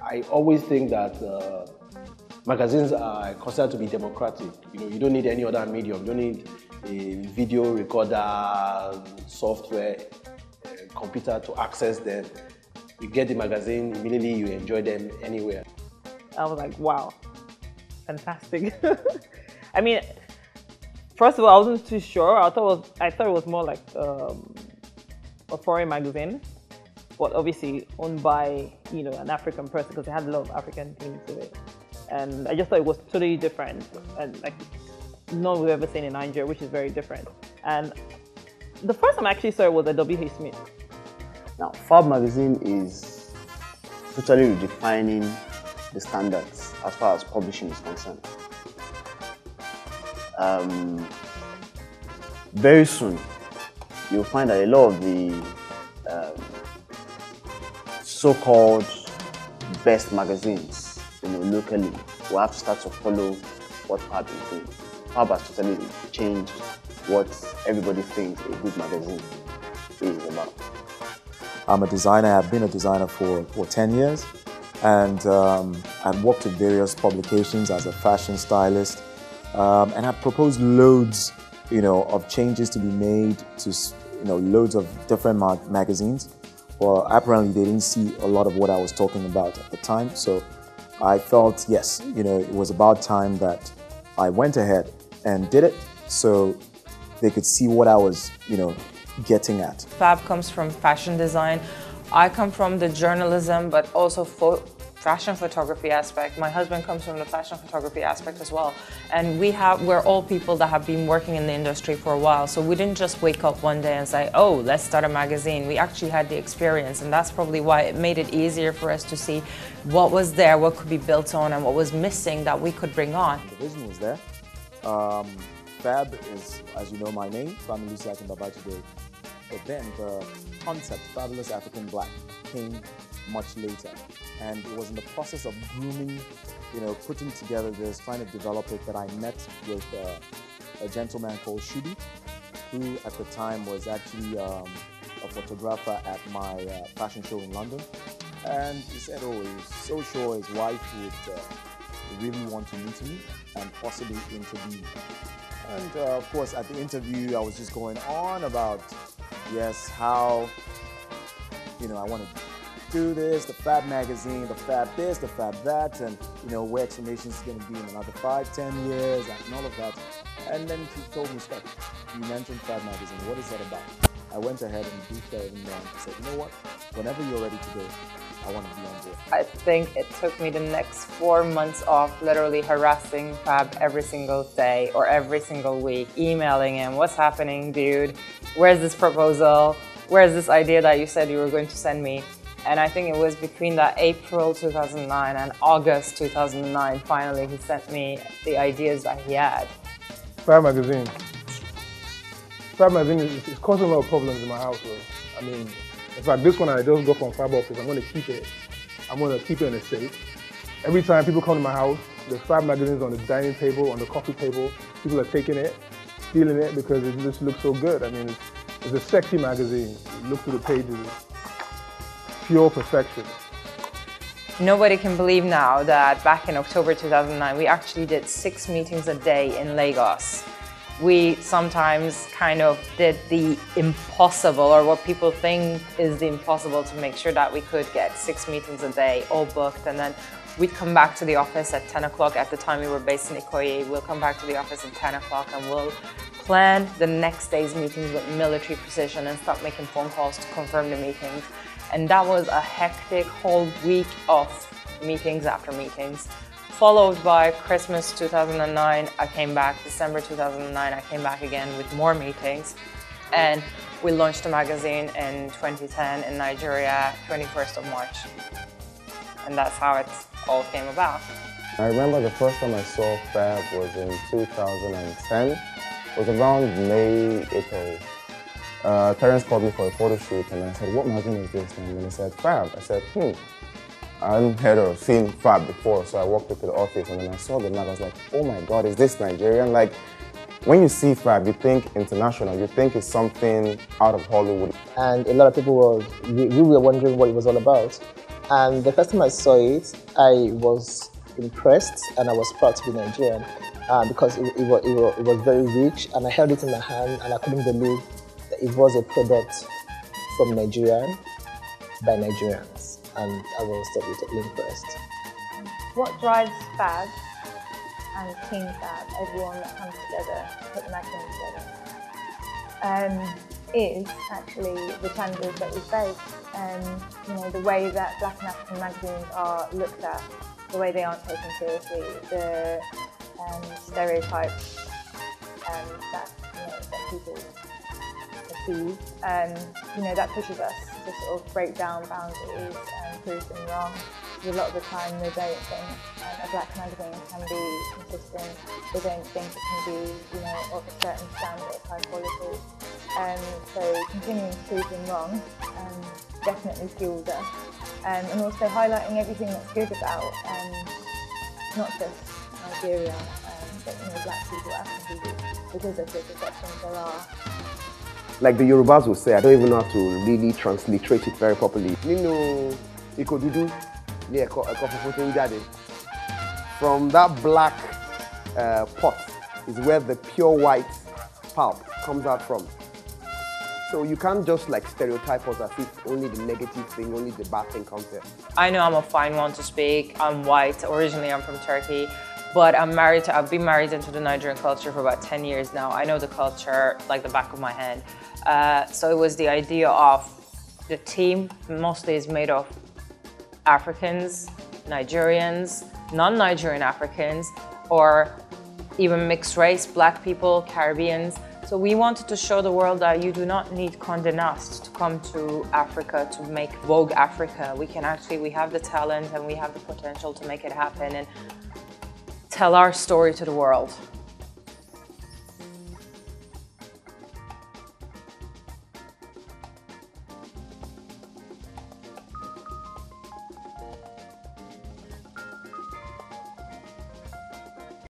I always think that magazines are considered to be democratic. You don't need any other medium. You don't need a video recorder, software, computer to access them. You get the magazine, immediately you enjoy them anywhere. I was like, wow, fantastic. I mean, first of all, I wasn't too sure. I thought it was more like a foreign magazine, but obviously owned by an African person, because it had a lot of African themes to it. And I just thought it was totally different, and like none we've ever seen in Nigeria, which is very different. And the first time I actually saw it was at W.H. Smith. Now, FAB Magazine is totally redefining the standards as far as publishing is concerned. Very soon, you'll find that a lot of the so-called best magazines, locally, will have to start to follow what FAB is doing. FAB has totally changed what everybody thinks a good magazine is about. I'm a designer. I've been a designer for 10 years, and I've worked with various publications as a fashion stylist, and I've proposed loads, of changes to be made to, loads of different magazines. Well, apparently they didn't see a lot of what I was talking about at the time, so I felt, yes, it was about time that I went ahead and did it, so they could see what I was, getting at. FAB comes from fashion design. I come from the journalism, but also fashion photography aspect. My husband comes from the fashion photography aspect as well. And we're all people that have been working in the industry for a while. So we didn't just wake up one day and say, oh, let's start a magazine. We actually had the experience, and that's probably why it made it easier for us to see what was there, what could be built on, and what was missing that we could bring on. The vision was there. FAB is, as you know, my name, Family Second Baba today. But then the concept, Fabulous African Black, came much later. And it was in the process of grooming, putting together this, trying to develop it, that I met with a gentleman called Shudi, who at the time was actually a photographer at my fashion show in London. And he said, oh, he was so sure his wife would really want to meet me and possibly interview. And of course, at the interview, I was just going on about, yes, how, I want to do this, the FAB magazine, the FAB this, the FAB that, and, where Explanations is going to be in another 5, 10 years, and all of that. And then he told me, Scott, you mentioned FAB magazine, what is that about? I went ahead and briefed everything down and said, you know what, whenever you're ready to go, I want to be on board. I think it took me the next 4 months off literally harassing FAB every single day or every single week, emailing him, what's happening, dude? Where's this proposal? Where's this idea that you said you were going to send me? And I think it was between that April 2009 and August 2009, finally he sent me the ideas that he had. FAB Magazine. FAB Magazine is causing a lot of problems in my household. I mean, in fact, this one I just got from FAB office. I'm going to keep it. I'm going to keep it in a safe. Every time people come to my house, the FAB magazines on the dining table, on the coffee table, people are taking it, stealing it because it just looks so good. I mean, it's a sexy magazine. You look through the pages, pure perfection. Nobody can believe now that back in October 2009, we actually did 6 meetings a day in Lagos. We sometimes kind of did the impossible, or what people think is the impossible, to make sure that we could get 6 meetings a day, all booked, and then we'd come back to the office at 10 o'clock. At the time we were based in Ikoyi. We'll come back to the office at 10 o'clock and we'll plan the next day's meetings with military precision and start making phone calls to confirm the meetings. And that was a hectic whole week of meetings after meetings. Followed by Christmas 2009, I came back. December 2009, I came back again with more meetings. And we launched the magazine in 2010 in Nigeria, 21st of March. And that's how it all came about. I remember the first time I saw FAB was in 2010. It was around May, April. Terence called me for a photo shoot and I said, what magazine is this? And he said, FAB. I said, I hadn't heard or seen FAB before, so I walked up to the office and then I saw the mag. I was like, oh my God, is this Nigerian? Like, When you see FAB, you think international, you think it's something out of Hollywood. And a lot of people we were wondering what it was all about. And the first time I saw it, I was impressed and I was proud to be Nigerian because it was very rich, and I held it in my hand and I couldn't believe that it was a product from Nigeria by Nigerians, and I was totally impressed. What drives FAB and Team FAB, everyone that comes together to put the magazine together, is actually the challenges that we face. You know, the way that Black and African magazines are looked at, the way they aren't taken seriously, the stereotypes that people perceive. You know, that pushes us to sort of break down boundaries and prove them wrong. A lot of the time they don't think a Black magazine can be consistent. They don't think it can be, you know, of a certain standard, high quality. So continuing to prove them wrong definitely fuels us. And also highlighting everything that's good about not just Nigeria, but you know, Black people, African people, because of the perceptions there are. Like the Yorubas will say, I don't even know how to really transliterate it very properly. Nino ikodudu ni eko funfun jáde. From that black pot is where the pure white pulp comes out from. So you can't just like stereotype us as if only the negative thing, only the bad thing comes here. I know I'm a fine one to speak. I'm white. Originally, I'm from Turkey. But I've been married into the Nigerian culture for about 10 years now. I know the culture like the back of my hand. So it was the idea of the team mostly is made of Africans, Nigerians, non-Nigerian Africans, or even mixed race, Black people, Caribbeans. So we wanted to show the world that you do not need Condé Nast to come to Africa to make Vogue Africa. We have the talent and we have the potential to make it happen and tell our story to the world.